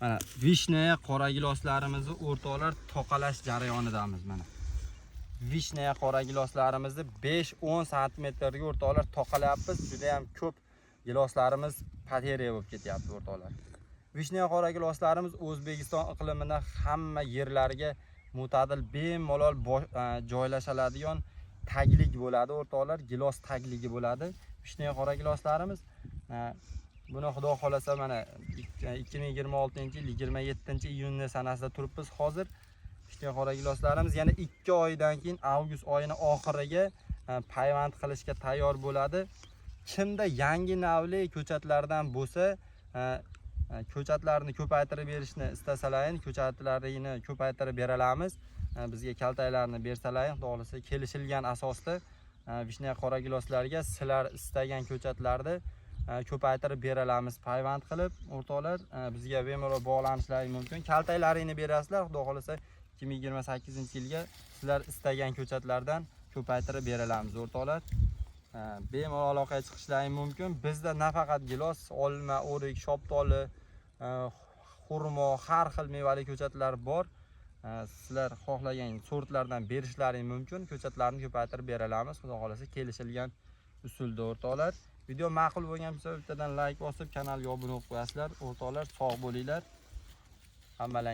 Mana vishna, qora giloslarimizni o'rtoqlar toqalash jarayonidamiz mana. Vishna, qora giloslarimizni 5-10 santimetrga o'rtoqlar toqalayapmiz. Juda ham ko'p giloslarimiz pateriya bo'lib ketyapti o'rtoqlar. Vishna, qora giloslarimiz O'zbekiston iqlimida hamma yerlarga mo'tadil bemalol joylashadigan taglik bo'ladi o'rtoqlar, gilos tagligi bo'ladi. Vishna, qora giloslarimiz buni xudo xolasa mana 2026-yil 27-iyunni sanasida turibmiz hozir. Vishna, qora giloslarimiz yana 2 oydan keyin avgust oyini oxiriga payvand qilishga tayyor bo'ladi. Kimda yangi navli ko'chatlardan bo'lsa, ko'chatlarni ko'paytirib berishni istasalaring, ko'chatlarini ko'paytirib beramiz. Bizga kaltaklarni bersalaring, xudo xolasa kelishilgan asosda vishna, qora giloslarga sizlar istagan ko'chatlarni ko'paytirib beramiz payvand qilib o'rtoqlar. Bizga bemalol bog'lanishlaring mumkin. Kaltaklaringni berasizlar, xudo xolasa 2028-yilga sizlar istagan ko'chatlardan ko'paytirib beramiz o'rtoqlar. Bemalol aloqaga chiqishlaring mumkin. Bizda nafaqat gilos, olma, o'rik, shoptoli, xurmo, har xil mevali ko'chatlar bor. Sizlar xohlagan sortlardan berishlaring mumkin. Ko'chatlarni ko'paytirib beramiz, xudo xolasa kelishilgan usulda o'rtoqlar. Video ma'qul bo'lgan bo'lsa, bittadan like bosib, kanalga obuna bo'lib qo'yasizlar o'rtoqlar. Sog' bo'linglar. Hammalar